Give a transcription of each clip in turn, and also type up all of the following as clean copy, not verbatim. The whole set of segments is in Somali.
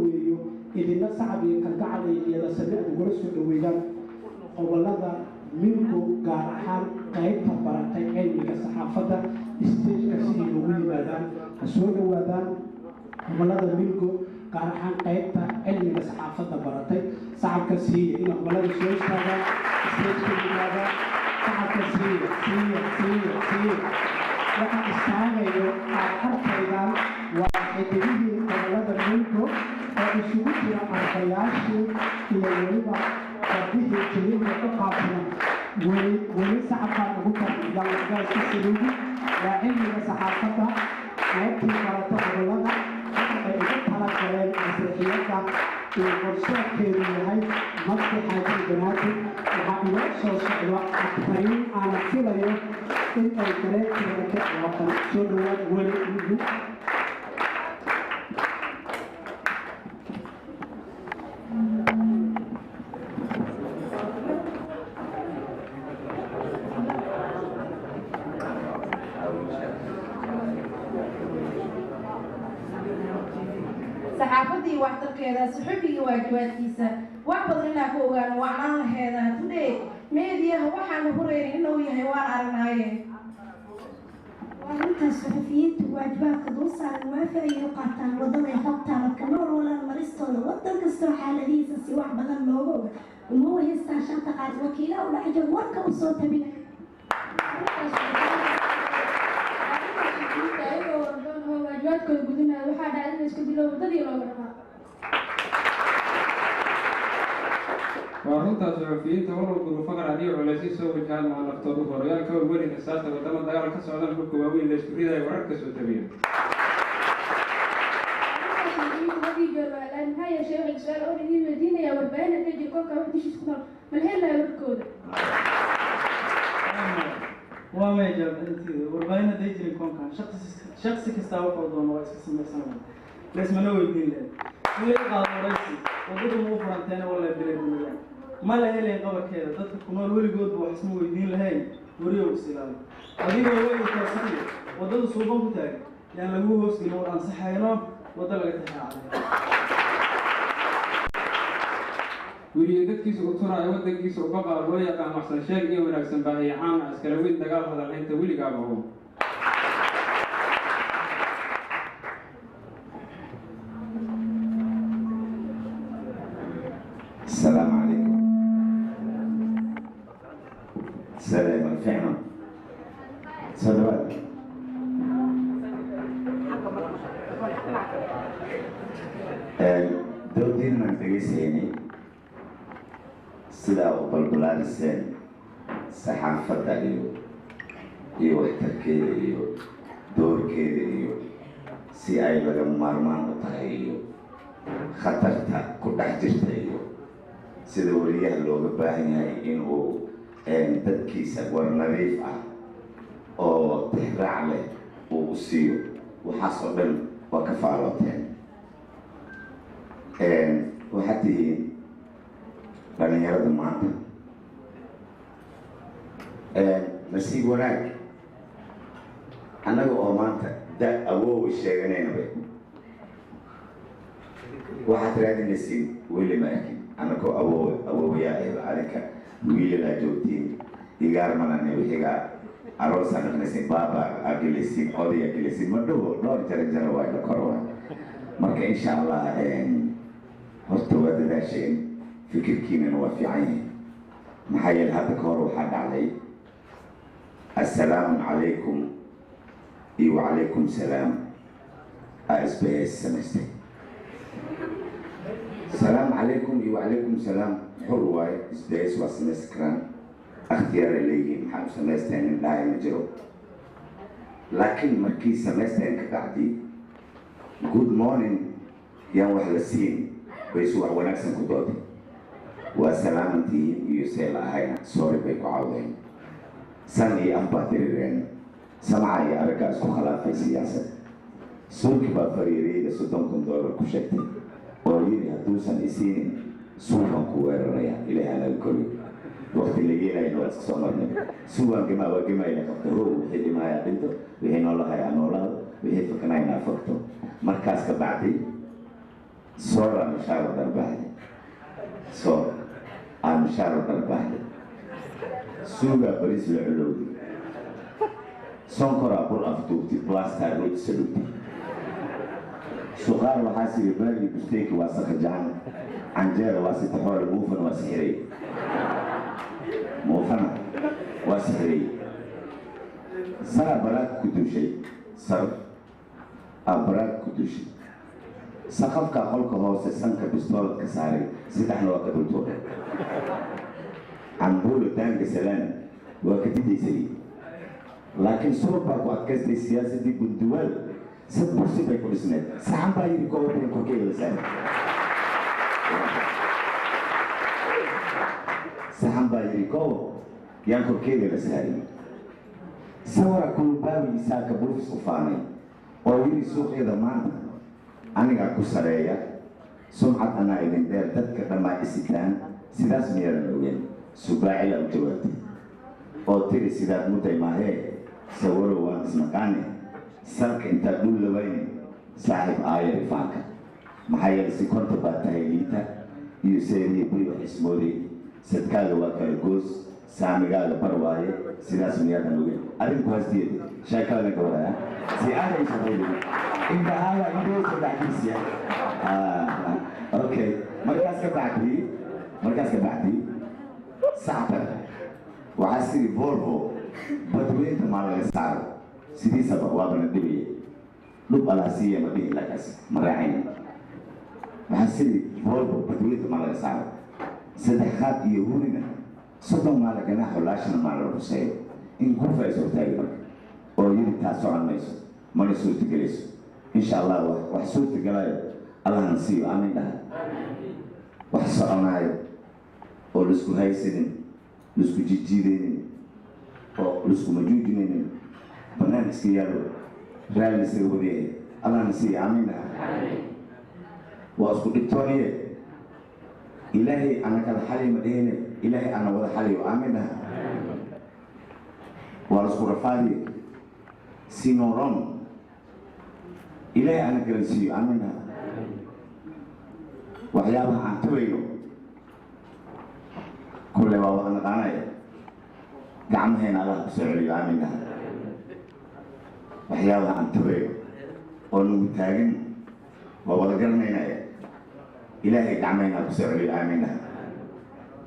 dhaweeyo idina sacab iyo kalgacal iyo lasabicda ugula soo dhaweeyaan gobolada milku gaar ahaan qaybta baratay cilmiga saxaafadda stageka sidii loogu yimaadaan ha soo dhawaadaan gobolada milku gaar ahaan qaybta cilmiga saxaafadda baratay sacabka siiya in gobolada soo istaagaan stageka yimaadaan sacabka siiya waxaan istaagayo aad arkaydaan waa xidigihii gobolada milku oo isugu jira ardayaashii iyo weliba fardihii jilida ku qaabsanan weli sacabkaan ugu targaalka saliidi waa cilmiga saxaafadda qaybtii barata gobolada waxa ay ugu talagaleen masraxiyadda iyo qorsheedkeedu yahay madki xaaji banaadir waxaa inoo soo socdo akbariin aana filayo in ay dareenkeeda ka ciwaaqan soo dhawaad weli ugu saxaafadii waxtarkeeda suxufiga waajibaadkiisa wax badan inaa ku ogaano wacnaan laheeda today meediyaha waxaanu horeynay inuu yahay waan aragnaaye intaas suxufiyiintu waajibaadka dul saaran waafi ayay u qaataan wadaday xogtaana ka nool walaan maristooda wadan kastoo xaaladihiisa si wax badan looga oga uma wahaystaan shanta qaad wakiila u dhaxjo warka u soo tabinay waajibaadkooda gudinaya waxaa dhacay in isku dilo wadadii looga dhamaa waa runtaas suxufiyiinta walal gurufaqar haddii culaysyo soo wajahaan maa naftoodu horyaalka welin asaasta wadama dagaal ka socdaan dhulka waaweyn la isku ridayo wararka soo tabiya maxaa yeeshay waxay su-aal oo idiin weydiinayaa warbaahin hadday jir kolka wax dishiis ku nool malheelaya warkooda waa meja warbaahin hadday jirin koonkan shaksi kastaa wuxuu doono waa iska samaysanaya laismana weydiin lahayd wili qaado waraysi wadada ma u furanteena wala bilay dumayaan ma la helayn qabarkeeda dadka ku nool weligoodba wax isma weydiin lahayn wariyow is ilaali adigoo weykaasii wadada suuban ku taagan yaan lagu hoosgelin war ansaxayno wadda laga taxaacay weliyo dadkiisa u turaayo wadankiisa uga qaar loo yaqaan waxsan sheeg iyo wanaagsan baahiya caana iskala weyn dagaal hadalhaynta weligaaba oo السلام عليكم. السلام عليكم. صلوات. دودين من تجسيني سلا وبلبلان السن صحافة iyo waxtarkeeda iyo doorkeeda iyo si ay laga maarmaan u tahay iyo khatarta ku dhex jirta iyo sida wariyaha looga baahan yahay inuu dadkiisa war nadiif ah oo tixraac leh uu u siiyo waxaasoo dhan waa ka faalooteen waxaad tihiin dhalinyarada maanta nasiib wanaag annaga oo maanta da awoowa sheeganaynaba waxaad raadinaysiin weli ma arkin annagoo awoowayaa ahba adinka wiilalaa joogtiin igaar malane wixigaa aroosaa dhaqnaysiin baaba agelaysiin odaya gelaysiin ma dhawo dhowr jaro waa la korowa marka insha allah horta waa dadaasheen fikirkiinana waa fiican yahay maxaa yeele hadda ka hor waxaa dhacday assalaamu calaykum iyo wacalaykum salaam asbs samaystay السلام عليكم وعليكم السلام حر واي سبيس وسمسكران اختيار اللي محل سمستين لا يمجرو لكن مركي سمستين كقعدي good morning يا وحلسين بيسوع ونكسن كدودي وسلامتي يسيل هاي سوري بيكو عاودين سني أمباتيرين سمعي أركا اسكو خلاف في سياسة سوكي بافريري $60 كشكتي ويلي هدوسن إسين سوفن كويرنيا إلى هذا الكل وقت اللي جينا ينوات كسمرنا سوفن كما وكما ينفقه وحيد ما يعدده وهي نولا هاي نولا وهي فكنا ينفقته مركز كبعدي صورة مشاعر البحر صورة مشاعر البحر سوغا بريس العلوي سونكرا بور أفتوتي بلاستا روت سلوتي سقار وحاسي بالي بستيك واسخ جان عنجير واسي تحول موفن واسحري موفن واسحري سر براك كدوشي سر أبراك كدوشي سقف كأقول كهوس سنك بستول كساري سيدحنا وقت الدور عنبولو تانك سلام وكتدي سري لكن صوبك وأكست السياسة دي بالدول سبورسي بيكون سنة سحن باي بيكون بيكون كي لسان سحن باي بيكون يانكو كي لسان سورة كل باوي إساك بروفس وفاني ويري سوق إذا ما أنا كسرية سمعة أنا إذن دير تذكر لما إسكان سيداس ميرا نوين سباعي لأمتوات أو تري سيدات متى ما هي سورو وان اسمكاني سرك انت دول لوين صاحب آية رفاقة محايا سيكونت باتايليتا يسيري بيو اسموري ستكال وكالكوس سامي قال برواية سيداس ميرا نوين أرين كواستية شاكال نكورا سيادة يشغلي إنت هذا إنت سبعكيسيا أوكي مركز كبعدي ساعتك وعسيري فولفو بدوين تمال السعر سيدي سبب وابن الدبي لب الاسيه مدي لكاس مرعين وعسيري فولفو بدوين تمال السعر صدحات يهوننا صدق مالك نحو لاشنا مال الرسائل إن كوفا يسوي تايبك أو يدي تاسو عن ميسو ما نسوي تجلسو إن شاء الله وحسوي تجلاي الله نسيو آمين ده وحصلنا عيو أو لسكو هاي سنين لسكو جيجيدين أو لسكو مجوجين بنام سكيالو رأي نسيو بديه الله نسيو آمين ده وأسكو إكتورية إلهي أنا كالحالي مدينة إلهي أنا وذا حالي وآمين ده وأسكو رفالي سينورون إلهي أنا كالسيو آمين ده وحيابها عن تويلو كل ما وضعنا قانايا قعمهين الله بسعري آمين ده وحيابها عن تويلو ونمتاقن ووضقرنا إلهي قعمهين بسعري آمين ده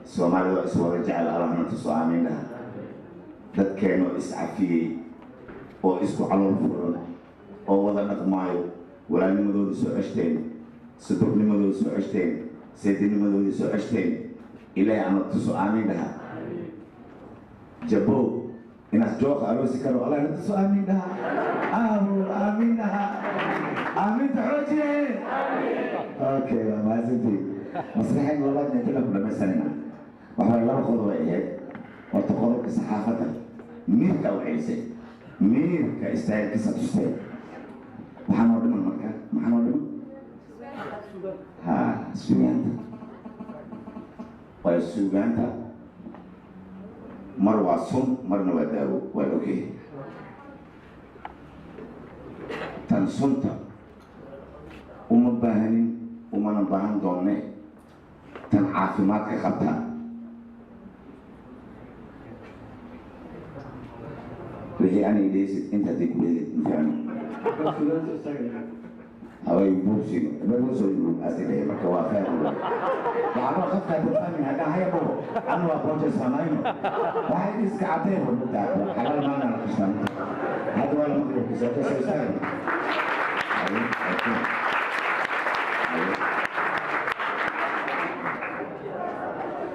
سوى ما لو أسوى رجال الله نتصو آمين ده دad كانوا إسعافيه oo isku calool furan oo wada dhaqmaayo walaalnimadooda soo ceshteen sadurnimadooda soo ceshteen seedinimadooda soo ceshteen ilaahay aan tuso aamin dhaha jabo inaas jooq aroosi karo allah na tuso aamin dhaha aamin dhaha aamin taxoojiye okay ma azinti masraxin walaad inta la dhamaysanina waxa la qodob ay ahayd horta qodobka saxaafada miirka waxay ميركا استايل كيسا تستايل محانو دمان مركا محانو دمان ها سوغانتا ويا سوغانتا مروا صم مرنا وداو والوكي تان صمتا ومباهنين ومنباهن دوني تان عافمات كخبتا وهي أنا ليست أنت تقول فعلا أو يبوسي بوسي أسئلة مكوافات وعلى خفة تفهم هذا هي بو أنا وأبوجي سامعينه واحد يسكعتين وبتاع حلال ما أنا نقشنا هذا ولا مكروه كذا تسوي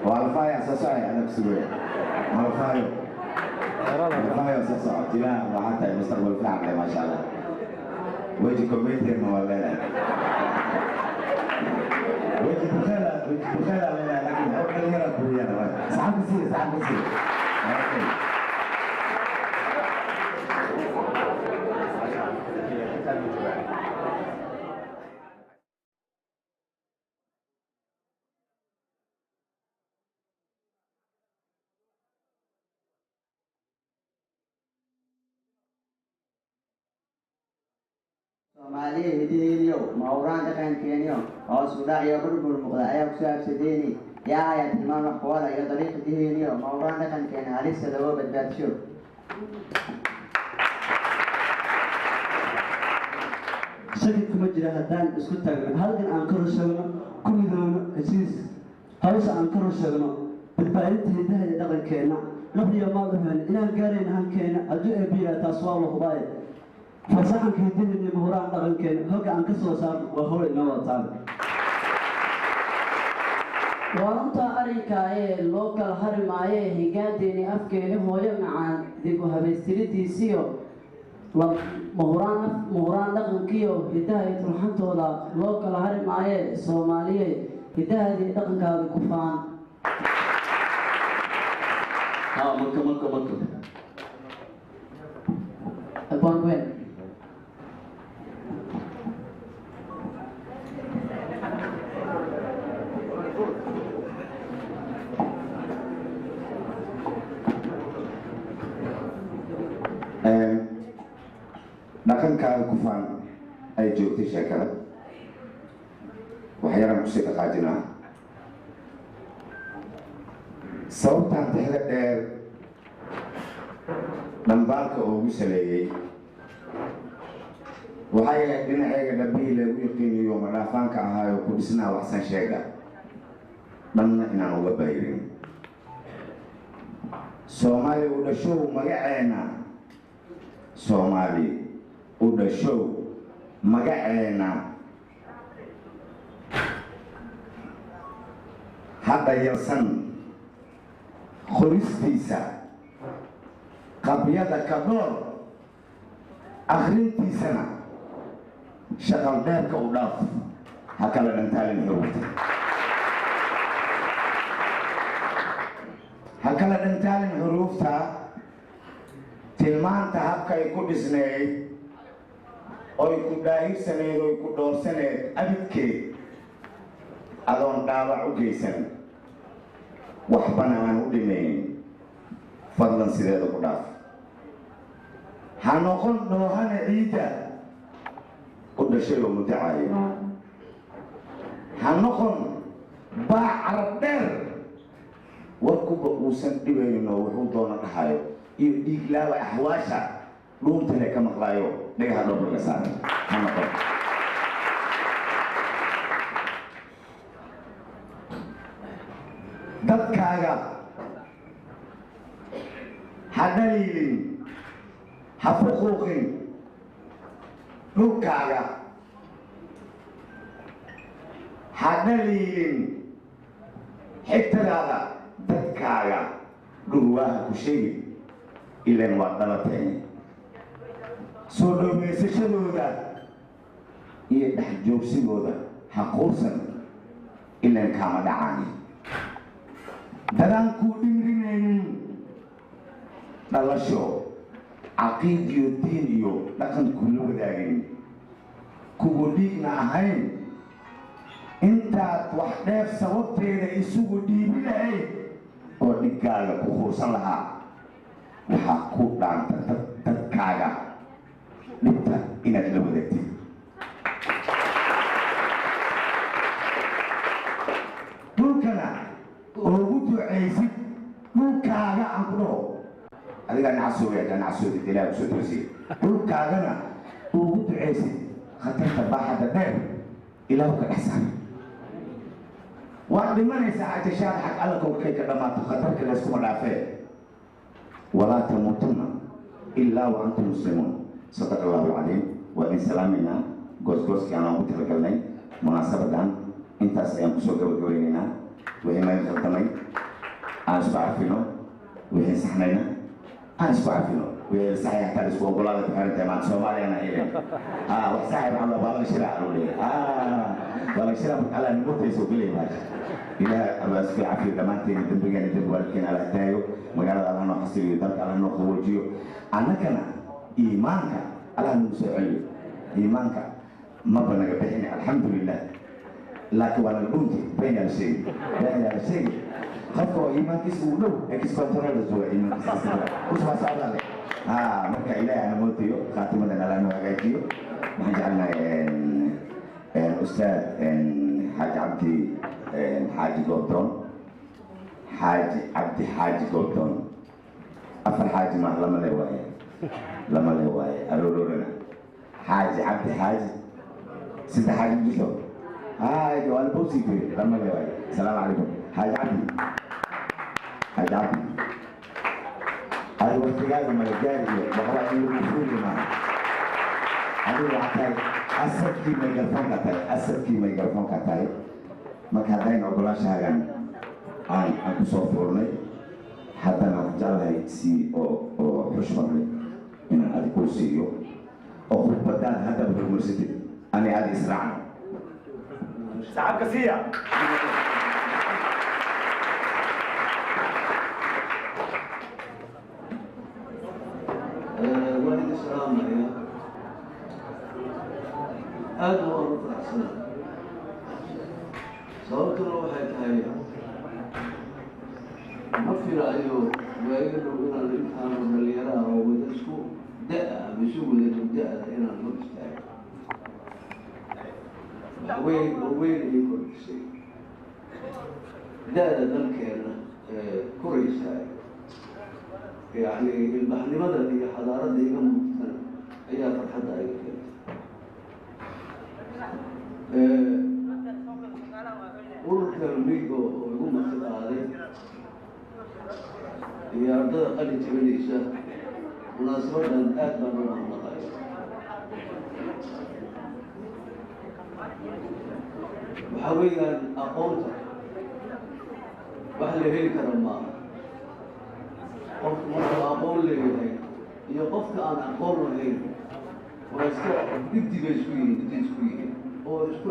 والفايا ساساي أنا بسوي والفايا والله يا أستاذ عطينا وحتى المستقبل في عقلي ما شاء الله وجه كومنتر ولا لا وجه بخير ولا لكن هو كلمة كوريا ساعات بصير Soomaaliya hidihiiniyo mawraan dhaqankeeniyo hoos u dhac iyo burbur muuqda ayaa ku saabsadeeni yaa ayaa tilmaan wax kuwada iyo dariiq hidihiiniyo mawraan dhaqankeena halista looga badbaadsho shaki kuma jira haddaan isku taagno halkan aan ka rusheegno ku midoono heshiis hawsha aan ka rusheegno badbaadinta hidaha iyo dhaqankeena naf iyo maal dhahan inaan gaarayna hankeena hadduu eebiyaa taas waa la hubaaye fasaxanka hidaha iyo mahuraan dhaqankeena hogga aan ka soo saarno waa howl inoo wataan waa runta arrinka ee loo kala hari maayo higaanteeni afkeeni hooyo macaan dib u habaystiridiisiyo mahuraan dhaqankiyo hidaha iyo turxantooda loo kala hari maaye Soomaaliye hidahaadii dhaqankaada ku faan marka abaan dhaqankaaga ku faan ay joogtay sheekada waxyaalaan kusii dhaqaajinaa sababtaan tixda dheer dhambaalka ugu saleeyey waxay ahayd dhinaceega dhabihii lagu yaqiiniyo madhaafaanka ahaayo ku dhisnaa waxsan sheega dhanna inaan uga bayrin soomaali u dhashow magaceena soomaali u dhashow magaceena hadda yarsan qoristiisa qabyada ka dhoor akhrintiisana shaqal dheerka u dhaaf ha kala dhantaalin xuruufta ha kala dhantaalin xuruufta tilmaanta habkay ku dhisneyd oy ku daahirsaneed oy ku dhoorsaneed abidkeed adoon dhaawac u geysan waxbana aan u dhimaynin fadlan sideeda ku dhaaf ha noqon dhoohana ciidda u dhashay oo muddacayo ha noqon baac carab dheer warkuba uusan dhibaynin oo wuxuu doona dhahayo iyo dhiiglaawa axwaasha dhuuntale ka maqlaayo dhagaha dhoob laga saaray ha noqon dadkaaga ha dhaliilin ha fuquuqin dhulkaaga ha dhaliilin xigtadaada dadkaaga dhulwaaha ku sheegi ilan waa dhalateen soo dhowmeysashadooda iyo dhex joogsigooda ha quursan ilan kaama dhacaani dadaan kuu dhimrinaynin dhalasho caqiid iyo diin iyo dhaqan kula wadaagin kugu dhiigna ahayn intaad wax dheef sababteeda isugu dhiibi lahayd oo dhiggaaga ku quursan lahaa waxaa ku dhaanta dadkaaga dhibta inaad la wadaagtid dhulkana oogu ducaysid dhulkaaga aan ku dhaho adigaa nacasooda ilaa kusoo toosiye dhulkaagana oogu ducaysid khatarta baaxadda dheer ilaahu ka dhex saara waad dhimanaysaa cajashaada xag alla kolkay ka dhammaato khatarka layskuma dhaafee walaa tamuutunna ilaa wa antum muslimuun sadaqa allahu alcaliim waa idin salaameynaa goosgooskii aan ugu talagalnay munaasabadan intaas ayaan kusoo gabagabaynaynaa wixii naga khaldamay aan isku cafino wixii saxnayna aan isku cafino wixii saxay hataa isku ogolaada ku xirantahay maanta soomaaliyana ilen wax saxay maxaa waa laga shiraa loo leeyahay waa laga shiraa alla nimutayso bilay baash ilaah allah isku cafiyo dhammaanteena dembigeena dembi waalidkeena alla daayo magaalada alla noo xasiliyo dalka alla noo qaboojiyo annagana iimaanka alla nagu soo celiyo iimaanka maba naga bixin alxamdulilah laakiin waa naga dhunti been yaa la sheegi qofka oo iimaankiisa uu dhow excontrolda jooga iimaankiisa usbaa socdaa leh marka ilaahay ana mootayo khaatimadan alla noo hagaajiyo جعلنا أستاذ حاج عبدي حاج قطن حاج عبدي حاج قطن أفر حاج ما لما له واي أرورنا حاج عبدي حاج ست حاج جسو هاي جوال بوسي في لما له واي السلام عليكم حاج عبدي هذا وقتها لما الجاري وهو عنده مسؤول معه هذا وقتها أسد في ميكروفون كتاي ما كان أقول شهران عن كسوفورني حتى نرجع سي أو حشمرني إن هذا كوسيو أو بدال هذا بالمرسيد أنا هذا إسرعنا سعد كسية والد إسلام يا هذا هو الرفع السلام صورتنا وحيد هاي ما في رأيه ويقولوا إن الإمتحان اللي يراه ودرسكو دقة بسوء دقة إلى المستعد وين يكون شيء دقة ذلك كويس هاي يعني المحلمة اللي حضارة دي ممكن هي فرحة دائما ururka miigo oo ugu martiqaaday iyo ardada qalin jabinaysa munaasabadan aad baan u mahadnaqaya waxaa weeyaan aqoonta wax la heli kara maaha qofku markuu aqoon leeyahay iyo qofka aan aqoon lahayn waa iska giddi bay isku yihiin oo isku